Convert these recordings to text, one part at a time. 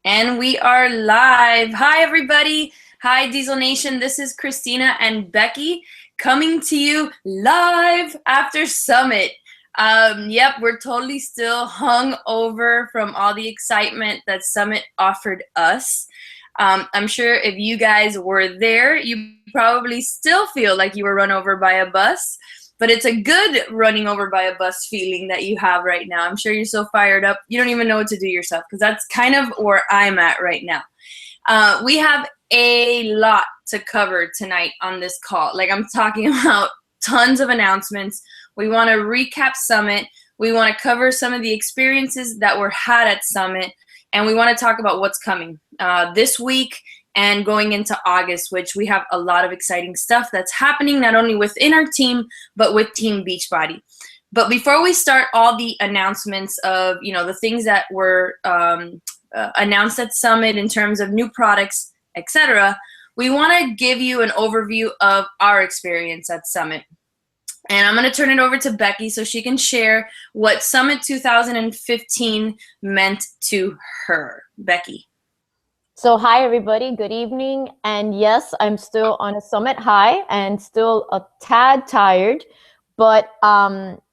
And we are live. Hi, everybody. Hi, Diesel Nation. This is Christina and Becky coming to you live after Summit. Yep, we're totally still hung over from all the excitement that Summit offered us. I'm sure if you guys were there, you probably still feel like you were run over by a bus. But it's a good running over by a bus feeling that you have right now. I'm sure you're so fired up, you don't even know what to do yourself, because that's kind of where I'm at right now. We have a lot to cover tonight on this call. Like, I'm talking about tons of announcements. We want to recap Summit. We want to cover some of the experiences that were had at Summit. And we want to talk about what's coming this week and going into August, which we have a lot of exciting stuff that's happening, not only within our team, but with Team Beachbody. But before we start all the announcements of, the things that were announced at Summit in terms of new products, etc., we want to give you an overview of our experience at Summit. And I'm going to turn it over to Becky so she can share what Summit 2015 meant to her. Becky. So hi, everybody. Good evening. And yes, I'm still on a Summit high and still a tad tired, but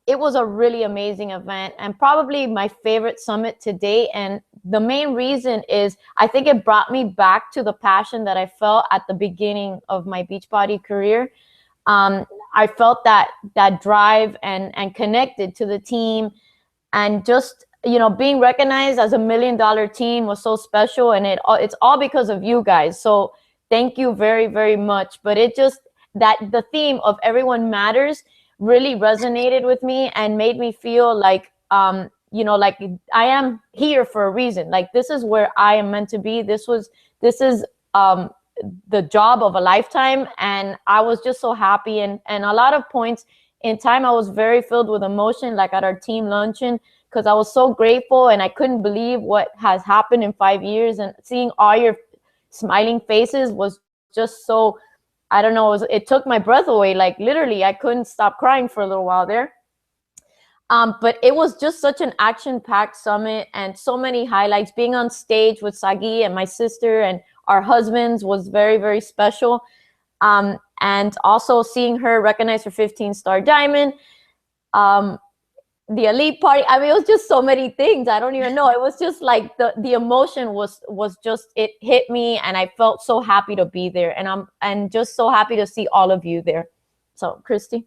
it was a really amazing event and probably my favorite Summit to date. And the main reason is I think it brought me back to the passion that I felt at the beginning of my Beachbody career. I felt that drive and connected to the team, and just being recognized as $1 million team was so special, and it's all because of you guys. So thank you very, very much. But it just, that the theme of everyone matters really resonated with me and made me feel like, like I am here for a reason. Like, this is where I am meant to be. This is the job of a lifetime. And I was just so happy. And a lot of points in time, I was very filled with emotion, like at our team luncheon, because I was so grateful and I couldn't believe what has happened in 5 years, and seeing all your smiling faces was just so, I don't know, it took my breath away. Like, literally, I couldn't stop crying for a little while there. But it was just such an action-packed Summit and so many highlights. Being on stage with Sagi and my sister and our husbands was very, very special. And also seeing her recognize her 15-star diamond. The elite party. I mean, it was just so many things. I don't even know. It was just like the emotion was just, it hit me, and I felt so happy to be there. And just so happy to see all of you there. So, Christy.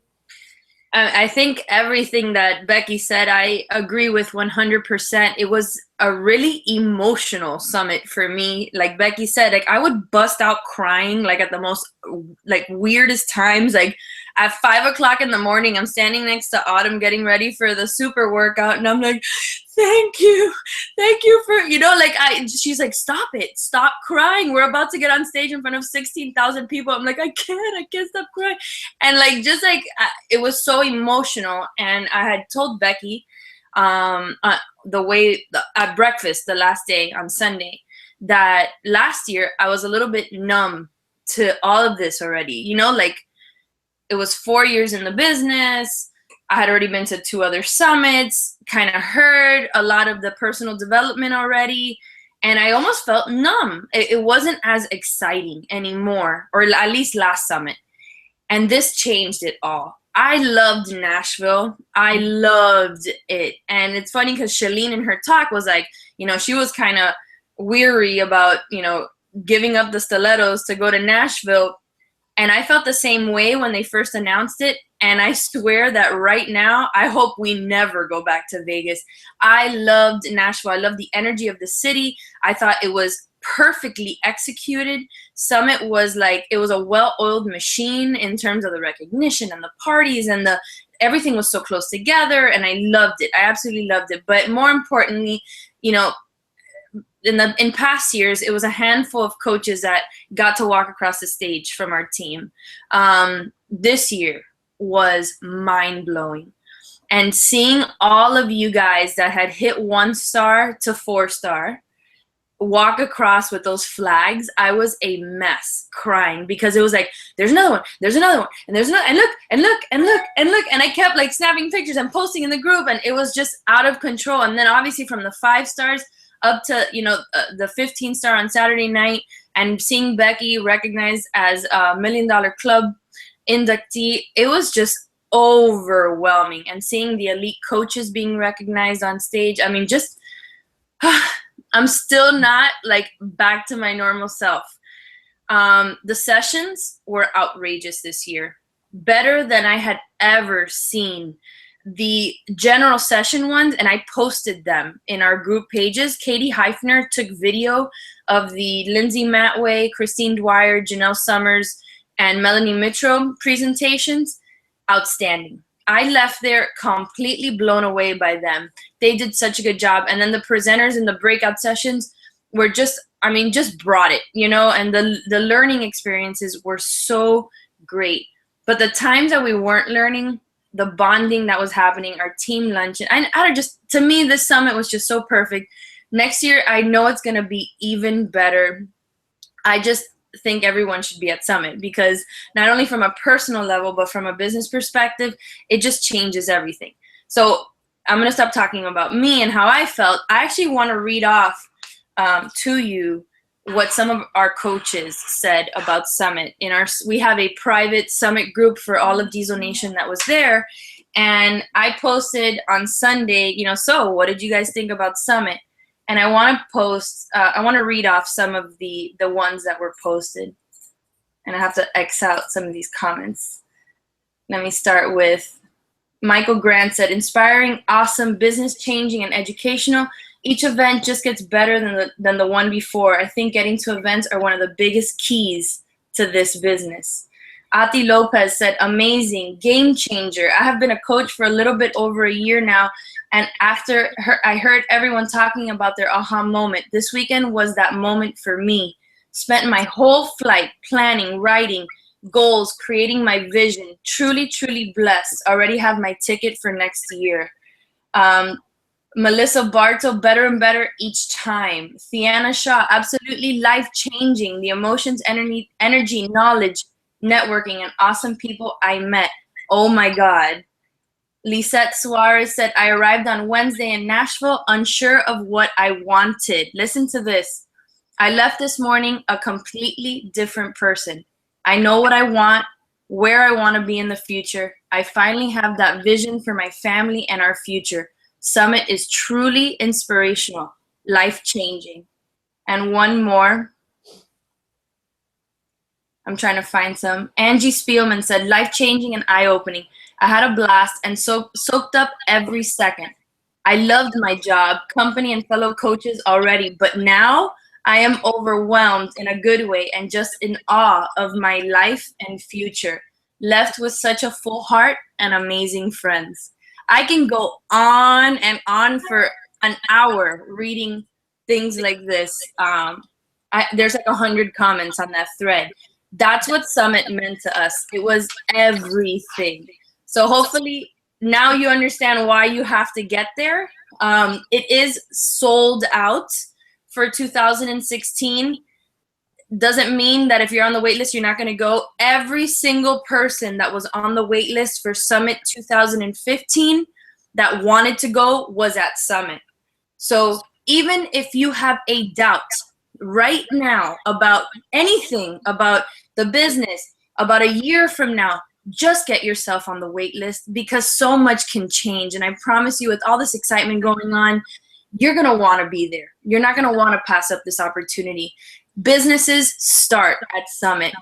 I think everything that Becky said, I agree with 100%. It was a really emotional Summit for me. Like Becky said, like, I would bust out crying, like, at the most, like, weirdest times. Like, at 5 o'clock in the morning, I'm standing next to Autumn getting ready for the super workout, and I'm like, thank you for, she's like, stop it, stop crying. We're about to get on stage in front of 16,000 people. I'm like, I can't stop crying. And like, just like, it was so emotional. And I had told Becky, at breakfast the last day on Sunday, that last year I was a little bit numb to all of this already. Like, it was 4 years in the business. I had already been to 2 other summits, kind of heard a lot of the personal development already, and I almost felt numb. It wasn't as exciting anymore, or at least last Summit. And this changed it all. I loved Nashville. I loved it. And it's funny because Shalene in her talk was like, she was kind of weary about, giving up the stilettos to go to Nashville. And I felt the same way when they first announced it. And I swear that right now, I hope we never go back to Vegas. I loved Nashville. I loved the energy of the city. I thought it was perfectly executed. Summit was like, it was a well-oiled machine in terms of the recognition and the parties, and everything was so close together. And I loved it. I absolutely loved it. But more importantly, in past years, it was a handful of coaches that got to walk across the stage from our team. This year was mind-blowing. And seeing all of you guys that had hit 1-star to 4-star walk across with those flags, I was a mess, crying, because it was like, there's another one, and there's another, and look, and I kept like snapping pictures and posting in the group, and it was just out of control. And then obviously from the 5 stars, up to, the 15-star on Saturday night, and seeing Becky recognized as a $1 Million Club inductee, it was just overwhelming. And seeing the elite coaches being recognized on stage, I mean, just I'm still not like back to my normal self. The sessions were outrageous this year, better than I had ever seen. The general session ones, and I posted them in our group pages. Katie Heifner took video of the Lindsay Matway, Christine Dwyer, Janelle Summers, and Melanie Mitro presentations. Outstanding. I left there completely blown away by them. They did such a good job. And then the presenters in the breakout sessions were just brought it, and the learning experiences were so great. But the times that we weren't learning, the bonding that was happening, our team lunch, and to me, this summit was just so perfect. Next year, I know it's going to be even better. I just think everyone should be at Summit, because not only from a personal level, but from a business perspective, it just changes everything. So I'm going to stop talking about me and how I felt. I actually want to read off to you what some of our coaches said about Summit. We have a private Summit group for all of Diesel Nation that was there, and I posted on Sunday, so what did you guys think about Summit? And I want to read off some of the ones that were posted, and I have to X out some of these comments. Let me start with Michael Grant said, inspiring, awesome, business changing, and educational. Each event just gets better than the one before. I think getting to events are one of the biggest keys to this business. Ati Lopez said, amazing, game changer. I have been a coach for a little bit over a year now, and after I heard everyone talking about their aha moment, this weekend was that moment for me. Spent my whole flight planning, writing, goals, creating my vision. Truly, truly blessed. Already have my ticket for next year. Melissa Barto, better and better each time. Thiana Shaw, absolutely life-changing. The emotions, energy, knowledge, networking, and awesome people I met. Oh my God. Lisette Suarez said, I arrived on Wednesday in Nashville, unsure of what I wanted. Listen to this. I left this morning a completely different person. I know what I want, where I want to be in the future. I finally have that vision for my family and our future. Summit is truly inspirational, life-changing. And one more. I'm trying to find some. Angie Spielman said, life-changing and eye-opening. I had a blast and soaked up every second. I loved my job, company, and fellow coaches already, but now I am overwhelmed in a good way and just in awe of my life and future. Left with such a full heart and amazing friends. I can go on and on for an hour reading things like this. There's like 100 comments on that thread. That's what Summit meant to us. It was everything. So hopefully now you understand why you have to get there. It is sold out for 2016. Doesn't mean that if you're on the wait list, you're not going to go. Every single person that was on the wait list for Summit 2015 that wanted to go was at Summit. So even if you have a doubt right now about anything, about the business, about a year from now, just get yourself on the wait list, because so much can change. And I promise you, with all this excitement going on, you're going to want to be there. You're not going to want to pass up this opportunity. Businesses start at Summit.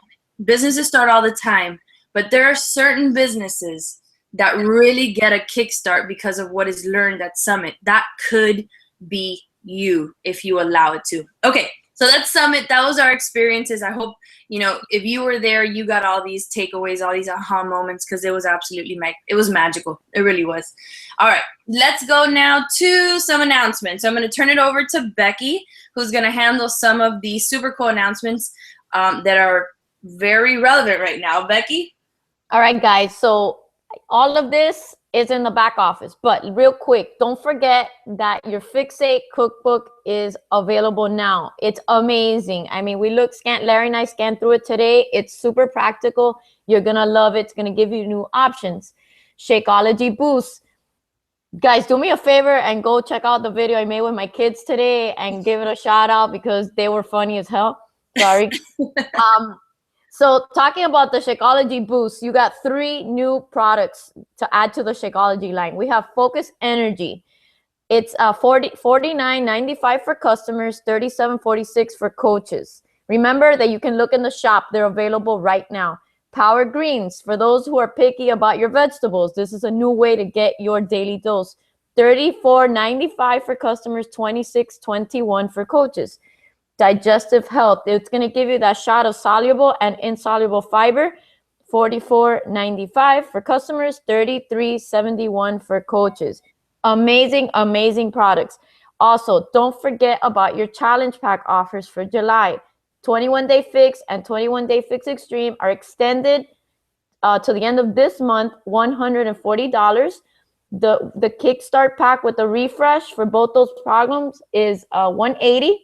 Businesses start all the time, but there are certain businesses that really get a kickstart because of what is learned at Summit. That could be you if you allow it to. Okay, so that's Summit. That was our experiences. I hope, if you were there, you got all these takeaways, all these aha moments, because it was absolutely it was magical. It really was. All right, let's go now to some announcements. So I'm going to turn it over to Becky, who's going to handle some of the super cool announcements that are very relevant right now. Becky? All right, guys. So all of this is in the back office, but real quick, don't forget that your Fixate cookbook is available now. It's amazing. I mean, Larry and I scanned through it today. It's super practical. You're going to love it. It's going to give you new options. Shakeology Boost. Guys, do me a favor and go check out the video I made with my kids today and give it a shout out because they were funny as hell. Sorry. So talking about the Shakeology Boost, you got 3 new products to add to the Shakeology line. We have Focus Energy. It's $49.95 for customers, $37.46 for coaches. Remember that you can look in the shop. They're available right now. Power Greens, for those who are picky about your vegetables. This is a new way to get your daily dose. $34.95 for customers, $26.21 for coaches. Digestive Health, it's going to give you that shot of soluble and insoluble fiber. $44.95 for customers, $33.71 for coaches. Amazing, amazing products. Also, don't forget about your challenge pack offers for July. 21-day fix and 21-day fix extreme are extended to the end of this month, $140. The kickstart pack with the refresh for both those programs is $180.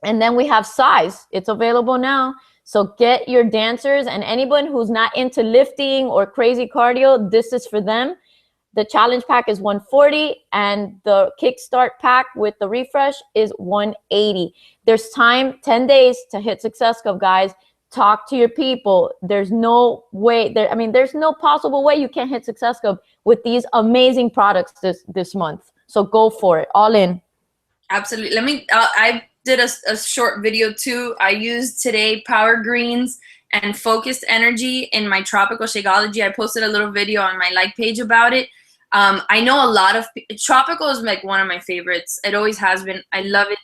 And then we have size. It's available now. So get your dancers and anyone who's not into lifting or crazy cardio, this is for them. The challenge pack is $140 and the kickstart pack with the refresh is $180. There's time, 10 days to hit Success Cup, guys. Talk to your people. There's no way there's no possible way you can't hit Success Cup with these amazing products this month. So go for it, all in. Absolutely. I did a short video too. I used today Power Greens and Focused Energy in my Tropical Shakeology. I posted a little video on my like page about it. I know a lot of Tropical is like one of my favorites. It always has been. I love it.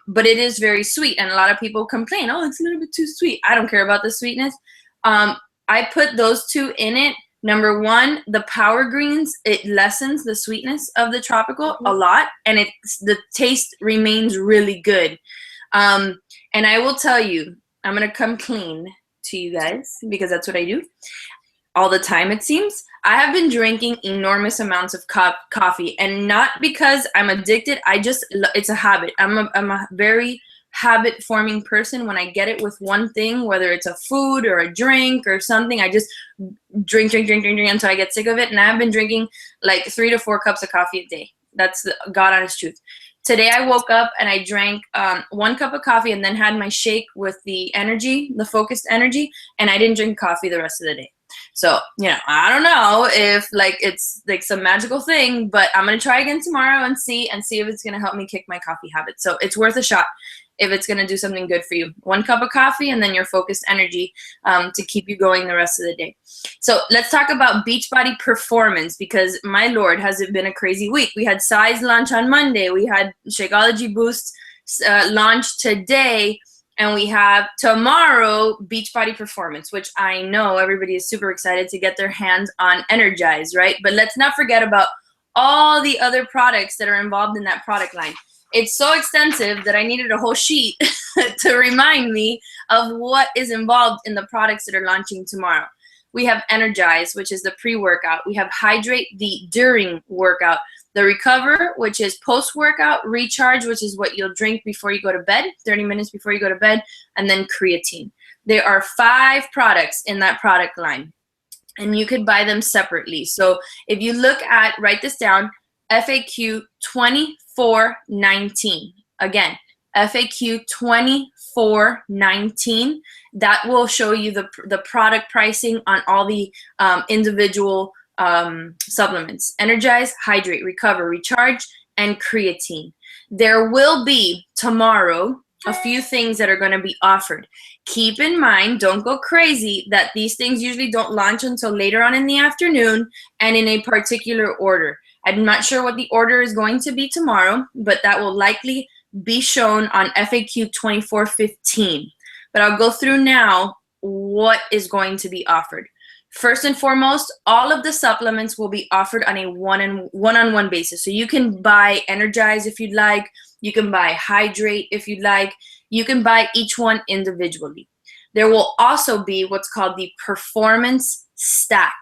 But it is very sweet, and a lot of people complain, oh, it's a little bit too sweet. I don't care about the sweetness. I put those 2 in it. Number 1, the Power Greens, it lessens the sweetness of the Tropical a lot, and the taste remains really good. And I will tell you, I'm going to come clean to you guys because that's what I do all the time, it seems. I have been drinking enormous amounts of coffee, and not because I'm addicted. It's a habit. I'm a very habit-forming person. When I get it with one thing, whether it's a food or a drink or something, I just drink until I get sick of it. And I've been drinking like 3 to 4 cups of coffee a day. That's the God honest truth. Today I woke up and I drank 1 cup of coffee and then had my shake with the Focused Energy, and I didn't drink coffee the rest of the day. So, I don't know if it's like some magical thing, but I'm going to try again tomorrow and see if it's going to help me kick my coffee habit. So it's worth a shot if it's going to do something good for you. 1 cup of coffee and then your Focused Energy to keep you going the rest of the day. So let's talk about Beachbody Performance, because my Lord, has it been a crazy week. We had Size launch on Monday. We had Shakeology Boost launch today. And we have tomorrow Beachbody Performance, which I know everybody is super excited to get their hands on Energize, right? But let's not forget about all the other products that are involved in that product line. It's so extensive that I needed a whole sheet to remind me of what is involved in the products that are launching tomorrow. We have Energize, which is the pre-workout. We have Hydrate, the during workout. The Recover, which is post-workout. Recharge, which is what you'll drink before you go to bed, 30 minutes before you go to bed. And then Creatine. There are 5 products in that product line, and you could buy them separately. So if you look at, write this down, FAQ 2419. Again, FAQ 2419. That will show you the product pricing on all the individual supplements: Energize, Hydrate, Recover, Recharge, and Creatine. There will be tomorrow a few things that are going to be offered. Keep in mind, don't go crazy, that these things usually don't launch until later on in the afternoon and in a particular order. I'm not sure what the order is going to be tomorrow, but that will likely be shown on FAQ 2415. But I'll go through now what is going to be offered. First and foremost, all of the supplements will be offered on a one-on-one basis. So you can buy Energize if you'd like. You can buy Hydrate if you'd like. You can buy each one individually. There will also be what's called the Performance Stack.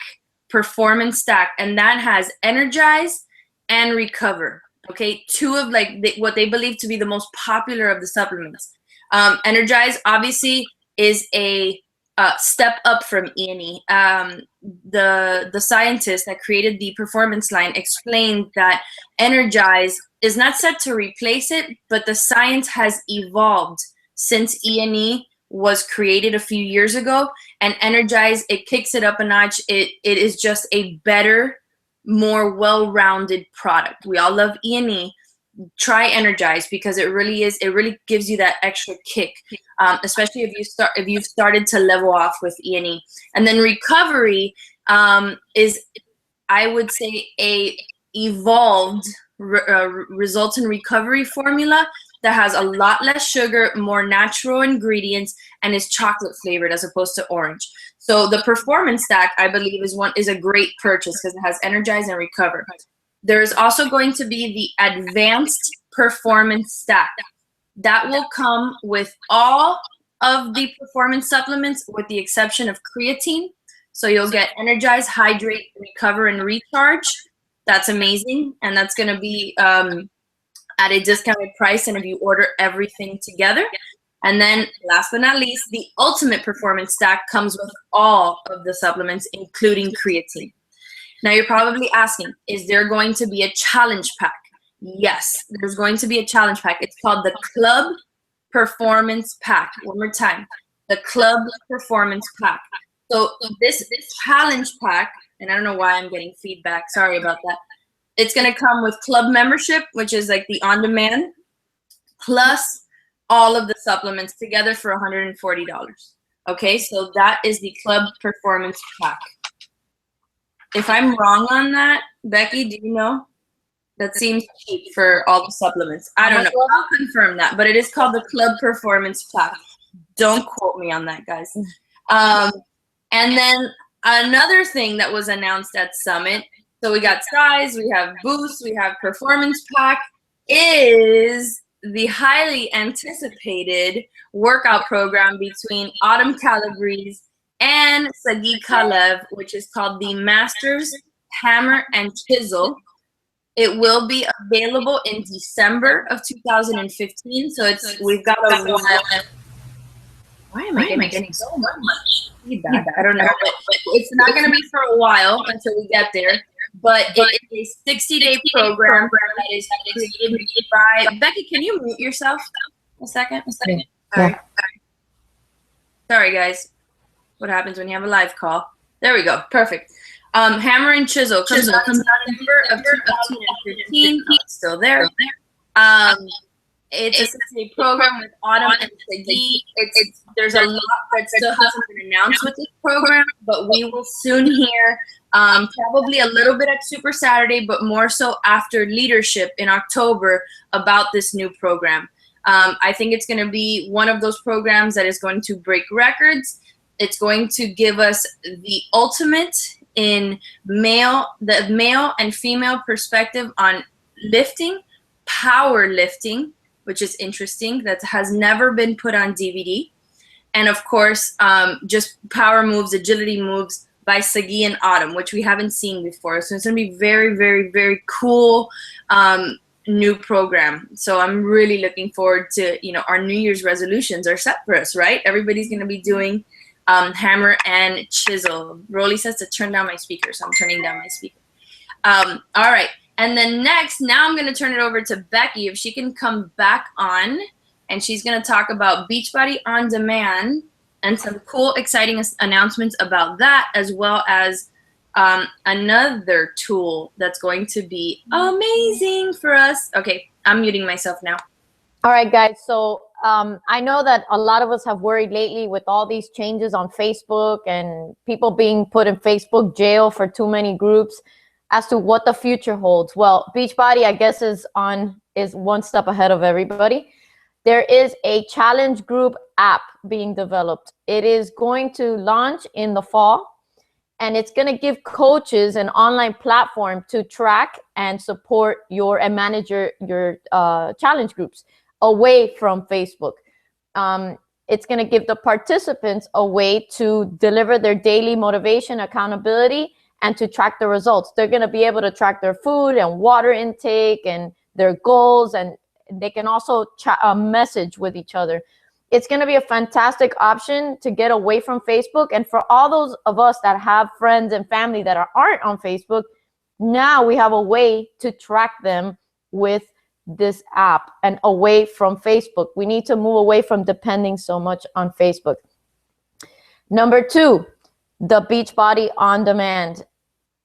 Performance Stack. And that has Energize and Recover. Okay, 2 of what they believe to be the most popular of the supplements. Energize obviously is a step up from E&E. The scientist that created the performance line explained that Energize is not set to replace it, but the science has evolved since E&E was created a few years ago, and Energize, it kicks it up a notch. It is just a better, more well-rounded product. We all love E&E. Try Energize, because it really gives you that extra kick, especially if you've started to level off with E&E. And then Recovery is, I would say, a evolved results in recovery formula that has a lot less sugar, more natural ingredients, and is chocolate flavored as opposed to orange. So the Performance Stack, I believe, is a great purchase because it has Energize and Recover. There's also going to be the Advanced Performance Stack. That will come with all of the performance supplements with the exception of creatine. So you'll get Energize, Hydrate, Recover, and Recharge. That's amazing. And that's going to be at a discounted price, and if you order everything together. And then last but not least, the Ultimate Performance Stack comes with all of the supplements, including creatine. Now you're probably asking, is there going to be a challenge pack? Yes, there's going to be a challenge pack. It's called the Club Performance Pack. One more time, the Club Performance Pack. So this challenge pack, and I don't know why I'm getting feedback, sorry about that. It's gonna come with club membership, which is like the on-demand, plus all of the supplements together for $140. Okay, so that is the Club Performance Pack. If I'm wrong on that, Becky, do you know? That seems cheap for all the supplements. I don't know. I'll confirm that, but it is called the Club Performance Pack. Don't quote me on that, guys. And then another thing that was announced at Summit, so we got Size, we have Boost, we have Performance Pack, is the highly anticipated workout program between Autumn Calabrese and Sagi Kalev, which is called the Masters Hammer and Chisel. It will be available in December of 2015. So we've got a while. Why am I getting so much feedback? I don't know, but it's not going to be for a while until we get there. But it is a 60-day program that is created by Becky. Can you mute yourself a second? Sorry. Yeah. Sorry, guys. What happens when you have a live call? There we go. Perfect. Hammer and Chisel comes out in September of 2015. It's still there. It's a 60-day program with Autumn and Sagi. There's a lot that still hasn't been announced with this program, but we will soon hear probably a little bit at Super Saturday, but more so after Leadership in October about this new program. I think it's going to be one of those programs that is going to break records. It's going to give us the ultimate in the male and female perspective on lifting, power lifting, which is interesting. That has never been put on DVD. And of course, just power moves, agility moves by Sagi and Autumn, which we haven't seen before. So it's going to be very, very, very cool new program. So I'm really looking forward to, our New Year's resolutions are set for us, right? Everybody's going to be doing Hammer and Chisel. Rolly says to turn down my speaker, so I'm turning down my speaker. All right. And then next, now I'm going to turn it over to Becky, if she can come back on, and she's going to talk about Beachbody On Demand and some cool, exciting announcements about that, as well as another tool that's going to be amazing for us. Okay, I'm muting myself now. All right, guys. So I know that a lot of us have worried lately with all these changes on Facebook and people being put in Facebook jail for too many groups as to what the future holds. Well, Beachbody, I guess, is one step ahead of everybody. There is a challenge group app being developed. It is going to launch in the fall, and it's going to give coaches an online platform to track and support and manage your challenge groups away from Facebook. It's going to give the participants a way to deliver their daily motivation, accountability, and to track the results. They're going to be able to track their food and water intake and their goals, and they can also message with each other. it's going to be a fantastic option to get away from Facebook. And for all those of us that have friends and family that aren't on Facebook, now we have a way to track them with this app and away from Facebook. We need to move away from depending so much on Facebook. Number 2, the Beachbody On Demand.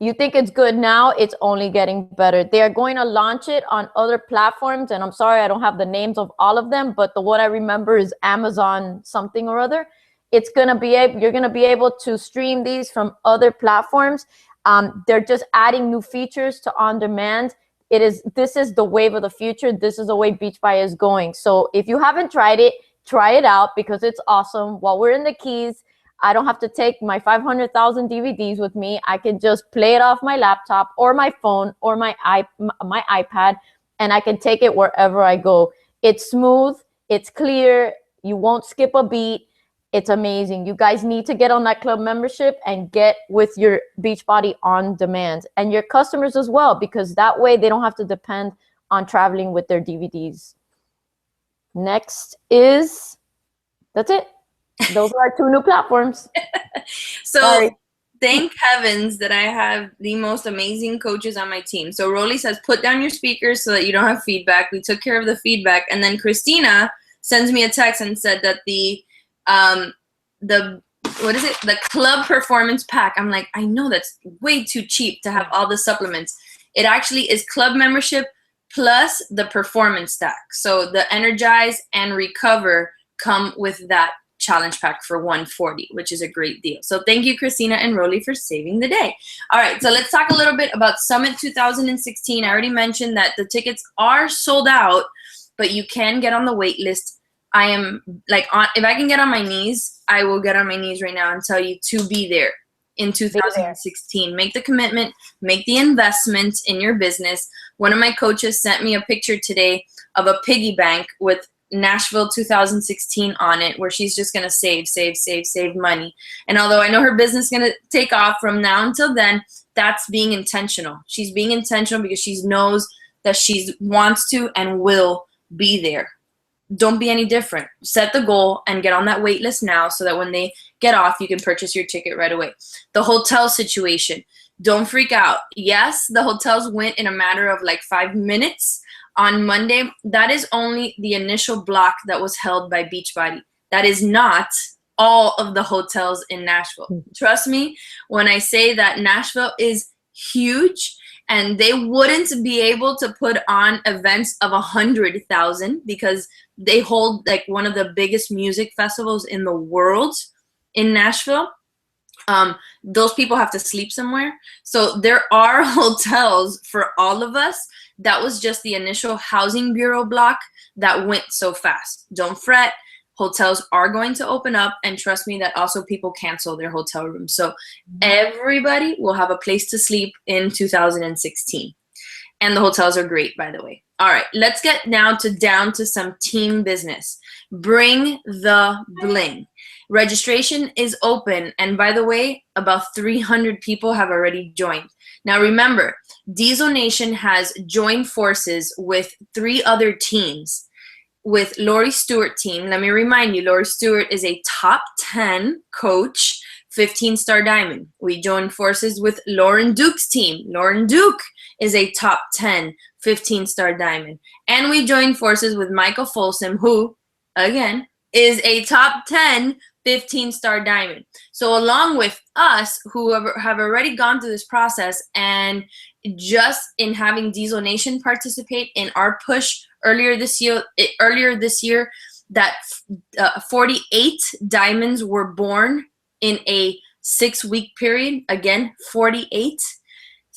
You think it's good now, it's only getting better. They are going to launch it on other platforms, and I'm sorry I don't have the names of all of them, but the one I remember is Amazon something or other. It's going to be you're going to be able to stream these from other platforms. They're just adding new features to On Demand. This is the wave of the future. This is the way Beachbody is going. So if you haven't tried it, try it out because it's awesome. While we're in the Keys, I don't have to take my 500,000 DVDs with me. I can just play it off my laptop or my phone or my iPad, and I can take it wherever I go. It's smooth. It's clear. You won't skip a beat. It's amazing. You guys need to get on that club membership and get with your Beachbody On Demand and your customers as well, because that way they don't have to depend on traveling with their DVDs. Next is, that's it. Those are our 2 new platforms. So Sorry. Thank heavens that I have the most amazing coaches on my team. So Rolly says, put down your speakers so that you don't have feedback. We took care of the feedback. And then Christina sends me a text and said that the club performance pack. I'm like, I know that's way too cheap to have all the supplements. It actually is club membership plus the performance stack. So the Energize and Recover come with that challenge pack for $140, which is a great deal. So thank you, Christina and Rolly, for saving the day. All right, so let's talk a little bit about Summit 2016. I already mentioned that the tickets are sold out, but you can get on the wait list. I am like, if I can get on my knees, I will get on my knees right now and tell you to be there in 2016. Make the commitment, make the investment in your business. One of my coaches sent me a picture today of a piggy bank with Nashville 2016 on it, where she's just going to save money. And although I know her business is going to take off from now until then, that's being intentional. She's being intentional because she knows that she wants to and will be there. Don't be any different. Set the goal and get on that wait list now so that when they get off, you can purchase your ticket right away. The hotel situation. Don't freak out. Yes, the hotels went in a matter of like 5 minutes. On Monday, that is only the initial block that was held by Beachbody. That is not all of the hotels in Nashville. Trust me when I say that Nashville is huge, and they wouldn't be able to put on events of 100,000 because they hold like one of the biggest music festivals in the world in Nashville. Those people have to sleep somewhere. So there are hotels for all of us. That was just the initial housing bureau block that went so fast. Don't fret. Hotels are going to open up, and trust me that also people cancel their hotel rooms. So everybody will have a place to sleep in 2016. And the hotels are great, by the way. All right, let's get now down to some team business. Bring the bling. Registration is open, and by the way, about 300 people have already joined. Now remember, Diesel Nation has joined forces with 3 other teams. With Lori Stewart team, let me remind you, Lori Stewart is a top 10 coach, 15-star diamond. We joined forces with Lauren Duke's team. Lauren Duke is a top 10, 15-star diamond. And we joined forces with Michael Folsom, who, again, is a top 10, 15-star diamond. So along with us, who have already gone through this process, and just in having Diesel Nation participate in our push earlier this year, that 48 diamonds were born in a 6-week period. Again, 48.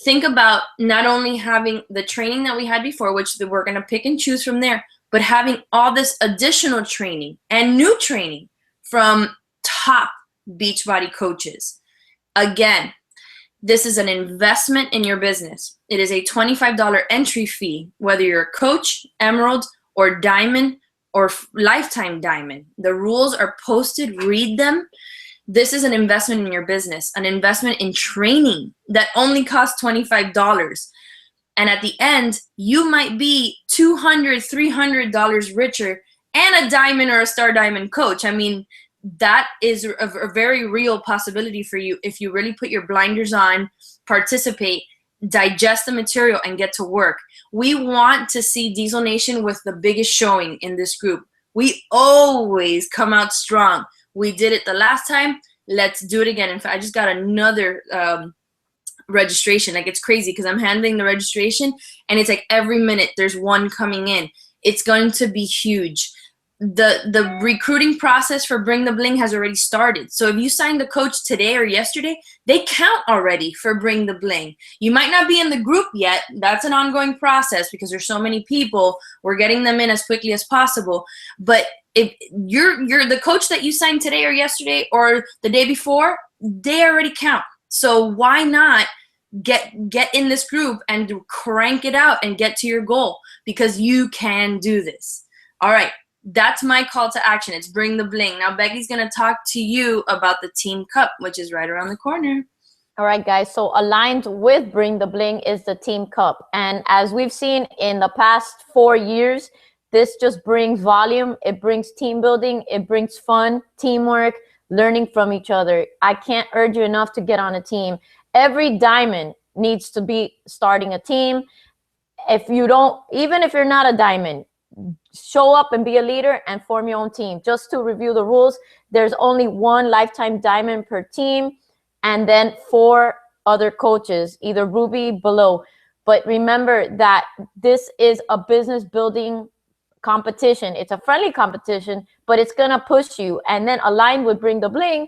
Think about not only having the training that we had before, which we're going to pick and choose from there, but having all this additional training and new training from top Beachbody coaches. Again, this is an investment in your business. It is a $25 entry fee, whether you're a coach, emerald, or diamond, or lifetime diamond. The rules are posted. Read them. This is an investment in your business, an investment in training that only costs $25. And at the end, you might be $200, $300 richer, and a diamond or a star diamond coach. I mean, that is a very real possibility for you if you really put your blinders on, participate, digest the material, and get to work. We want to see Diesel Nation with the biggest showing in this group. We always come out strong. We did it the last time. Let's do it again. In fact, I just got another registration. Like, it's crazy because I'm handling the registration and it's like every minute there's one coming in. It's going to be huge. The recruiting process for Bring the Bling has already started. So if you signed the coach today or yesterday, they count already for Bring the Bling. You might not be in the group yet. That's an ongoing process because there's so many people. We're getting them in as quickly as possible. But if you're the coach that you signed today or yesterday or the day before, they already count. So why not get in this group and crank it out and get to your goal, because you can do this. All right. That's my call to action. It's Bring the Bling. Now, Becky's going to talk to you about the Team Cup, which is right around the corner. All right, guys. So aligned with Bring the Bling is the Team Cup. And as we've seen in the past 4 years, this just brings volume. It brings team building. It brings fun, teamwork, learning from each other. I can't urge you enough to get on a team. Every diamond needs to be starting a team. If you don't, even if you're not a diamond, show up and be a leader and form your own team. Just to review the rules, there's only one lifetime diamond per team and then 4 other coaches, either ruby below. But remember that this is a business building competition. It's a friendly competition, but it's going to push you. And then aligned with Bring the Bling,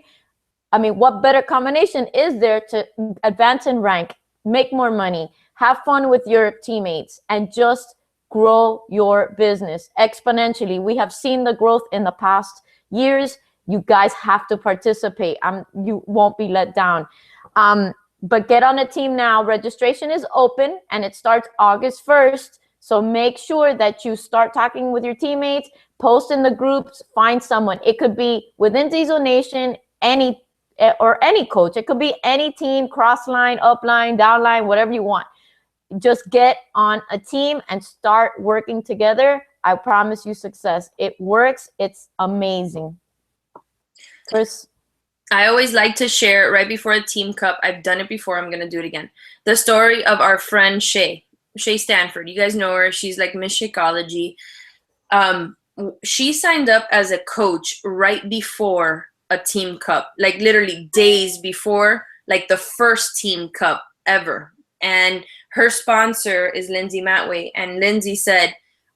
I mean, what better combination is there to advance in rank, make more money, have fun with your teammates, and just grow your business exponentially? We have seen the growth in the past years. You guys have to participate. You won't be let down. But get on a team now. Registration is open and it starts August 1st. So make sure that you start talking with your teammates, post in the groups, find someone. It could be within Diesel Nation, any coach. It could be any team, cross line, up line, down line, whatever you want. Just get on a team and start working together. I promise you success. It works. It's amazing. Chris? I always like to share right before a Team Cup. I've done it before. I'm going to do it again. The story of our friend Shay Stanford. You guys know her. She's like Miss Shakeology. She signed up as a coach right before a Team Cup, like literally days before, like the first Team Cup ever. And her sponsor is Lindsay Matway. And Lindsay said,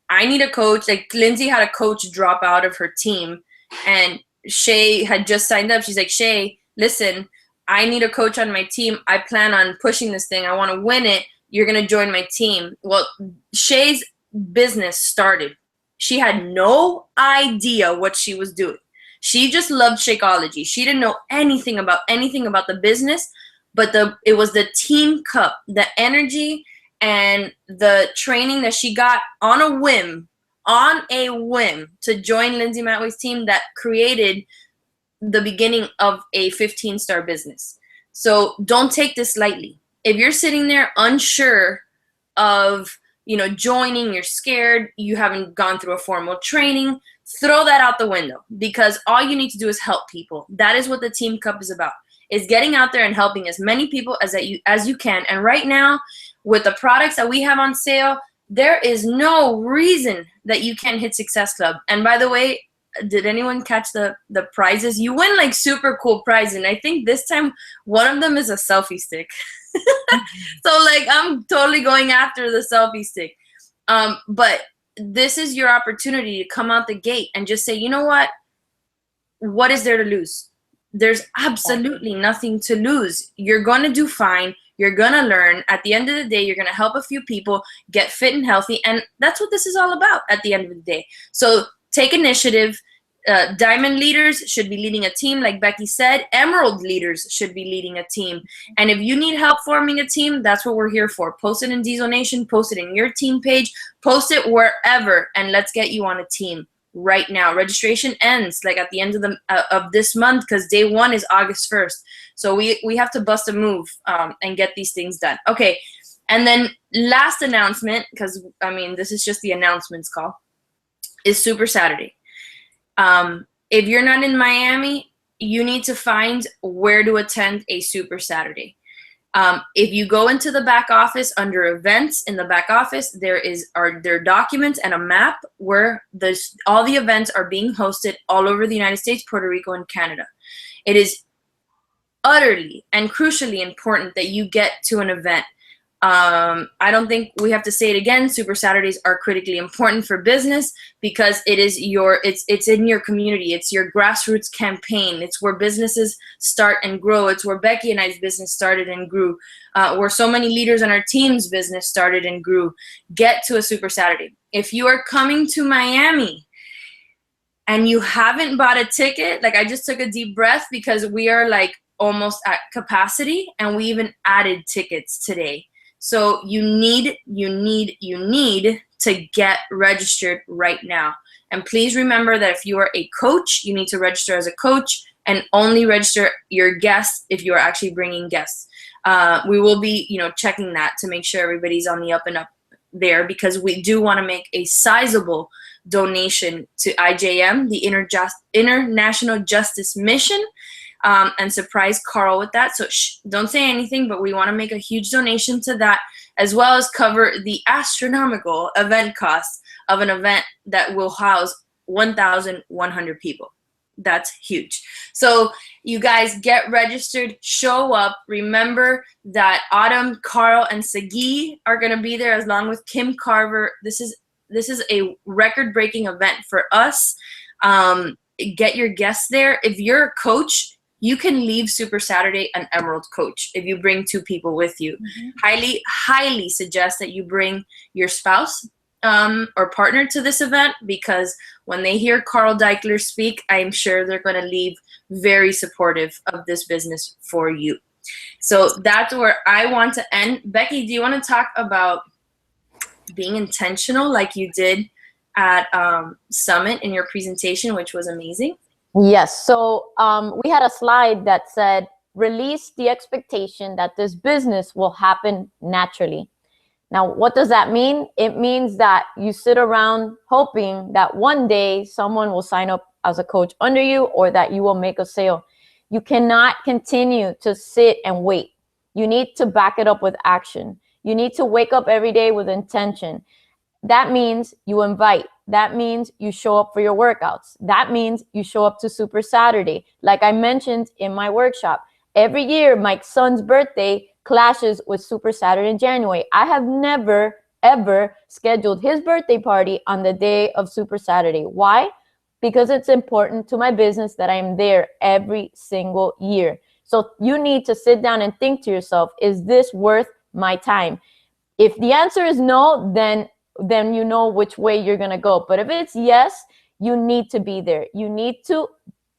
I need a coach. Like, Lindsay had a coach drop out of her team. And Shay had just signed up. She's like, Shay, listen, I need a coach on my team. I plan on pushing this thing. I want to win it. You're going to join my team. Well, Shay's business started. She had no idea what she was doing. She just loved Shakeology. She didn't know anything about the business. But it was the Team Cup, the energy and the training that she got on a whim to join Lindsay Matway's team that created the beginning of a 15-star business. So don't take this lightly. If you're sitting there unsure of, joining, you're scared, you haven't gone through a formal training, throw that out the window, because all you need to do is help people. That is what the Team Cup is about. Is getting out there and helping as many people as you can. And right now, with the products that we have on sale, there is no reason that you can't hit Success Club. And by the way, did anyone catch the prizes? You win like super cool prizes. And I think this time one of them is a selfie stick. So like, I'm totally going after the selfie stick. But this is your opportunity to come out the gate and just say, you know what? What is there to lose? There's absolutely nothing to lose. You're going to do fine. You're going to learn. At the end of the day, you're going to help a few people get fit and healthy. And that's what this is all about at the end of the day. So take initiative. Diamond leaders should be leading a team, like Becky said. Emerald leaders should be leading a team. And if you need help forming a team, that's what we're here for. Post it in Diesel Nation. Post it in your team page. Post it wherever. And let's get you on a team. Right now. Registration ends like at the end of this month, because day 1 is August 1st. So we have to bust a move and get these things done. Okay. And then last announcement, because I mean, this is just the announcements call, is Super Saturday. If you're not in Miami, you need to find where to attend a Super Saturday. If you go into the back office under events in the back office, there are documents and a map where all the events are being hosted all over the United States, Puerto Rico, and Canada. It is utterly and crucially important that you get to an event. I don't think we have to say it again. Super Saturdays are critically important for business because it's in your community. It's your grassroots campaign. It's where businesses start and grow. It's where Becky and I's business started and grew. Where so many leaders on our team's business started and grew. Get to a Super Saturday. If you are coming to Miami and you haven't bought a ticket, like I just took a deep breath because we are like almost at capacity and we even added tickets today. So you need to get registered right now. And please remember that if you are a coach, you need to register as a coach and only register your guests if you are actually bringing guests. We will be, checking that to make sure everybody's on the up and up there because we do want to make a sizable donation to IJM, the International Justice Mission. And surprise Carl with that. So don't say anything, but we want to make a huge donation to that, as well as cover the astronomical event costs of an event that will house 1,100 people. That's huge. So you guys get registered, show up. Remember that Autumn, Carl, and Sagi are going to be there along with Kim Carver. This is a record-breaking event for us. Get your guests there. If you're a coach, you can leave Super Saturday an Emerald coach if you bring 2 people with you. Mm-hmm. Highly suggest that you bring your spouse or partner to this event because when they hear Carl Deichler speak, I'm sure they're going to leave very supportive of this business for you. So that's where I want to end. Becky, do you want to talk about being intentional like you did at Summit in your presentation, which was amazing? Yes. So we had a slide that said, release the expectation that this business will happen naturally. Now, what does that mean? It means that you sit around hoping that one day someone will sign up as a coach under you or that you will make a sale. You cannot continue to sit and wait. You need to back it up with action. You need to wake up every day with intention. That means you invite. That means you show up for your workouts. That means you show up to Super Saturday. Like I mentioned in my workshop, every year my son's birthday clashes with Super Saturday in January. I have never, ever scheduled his birthday party on the day of Super Saturday. Why? Because it's important to my business that I'm there every single year. So you need to sit down and think to yourself, is this worth my time? If the answer is no, then you know which way you're going to go. But if it's yes, you need to be there. You need to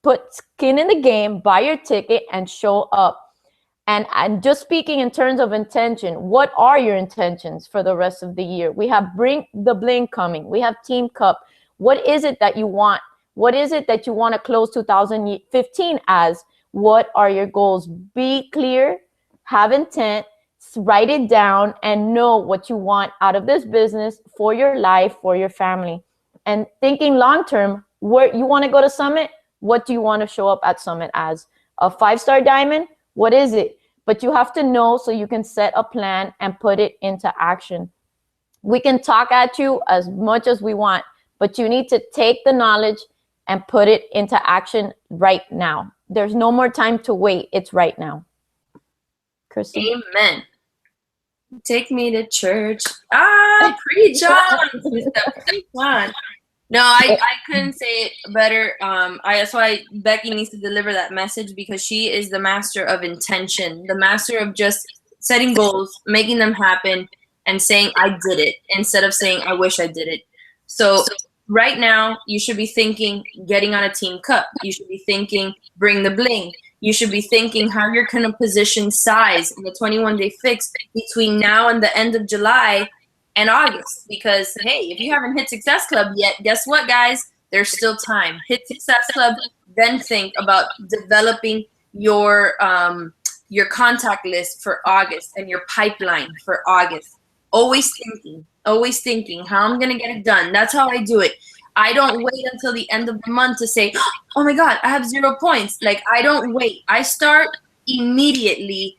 put skin in the game, buy your ticket, and show up. And just speaking in terms of intention, what are your intentions for the rest of the year? We have Bring the Bling coming. We have Team Cup. What is it that you want? What is it that you want to close 2015 as? What are your goals? Be clear, have intent, write it down, and know what you want out of this business for your life, for your family. And thinking long-term, where you want to go to Summit, what do you want to show up at Summit as? A 5-star diamond? What is it? But you have to know so you can set a plan and put it into action. We can talk at you as much as we want, but you need to take the knowledge and put it into action right now. There's no more time to wait. It's right now. Kristen? Amen. Take me to church. Preach on. No, I couldn't say it better. That's why Becky needs to deliver that message because she is the master of intention, the master of just setting goals, making them happen, and saying, I did it, instead of saying, I wish I did it. So right now, you should be thinking getting on a Team Cup. You should be thinking bring the bling. You should be thinking how you're going to position size in the 21-day fix between now and the end of July and August. Because, hey, if you haven't hit Success Club yet, guess what, guys? There's still time. Hit Success Club, then think about developing your contact list for August and your pipeline for August. Always thinking how I'm going to get it done. That's how I do it. I don't wait until the end of the month to say, oh my God, I have 0 points. Like, I don't wait. I start immediately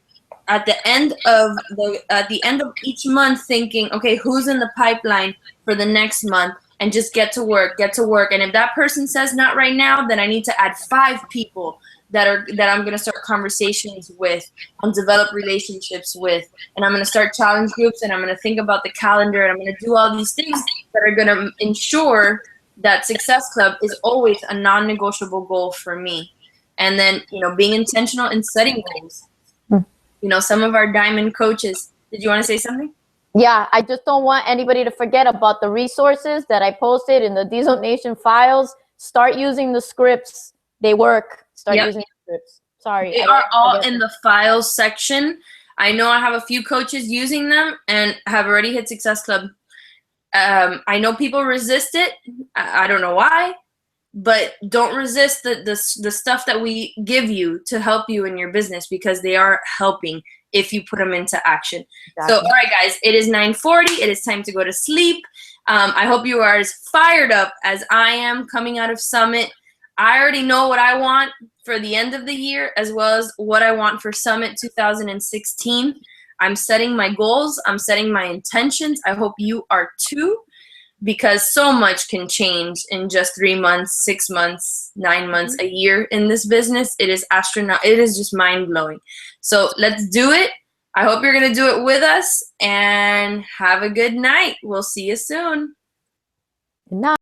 at the end of each month thinking, okay, who's in the pipeline for the next month, and just get to work. And if that person says not right now, then I need to add 5 people that I'm going to start conversations with and develop relationships with, and I'm going to start challenge groups, and I'm going to think about the calendar, and I'm going to do all these things that are going to ensure that Success Club is always a non-negotiable goal for me. And then, being intentional in setting goals. Some of our diamond coaches, did you want to say something? Yeah, I just don't want anybody to forget about the resources that I posted in the Diesel Nation files. Start using the scripts. They work. Start using the scripts. Sorry. They are all in the files section. I know I have a few coaches using them and have already hit Success Club. I know people resist it. I don't know why, but don't resist the stuff that we give you to help you in your business, because they are helping if you put them into action. Exactly. So, all right, guys, it is 9:40. It is time to go to sleep. I hope you are as fired up as I am coming out of Summit. I already know what I want for the end of the year, as well as what I want for Summit 2016. I'm setting my goals. I'm setting my intentions. I hope you are too, because so much can change in just 3 months, 6 months, 9 months, a year in this business. It is it is just mind-blowing. So let's do it. I hope you're going to do it with us, and have a good night. We'll see you soon. Good night.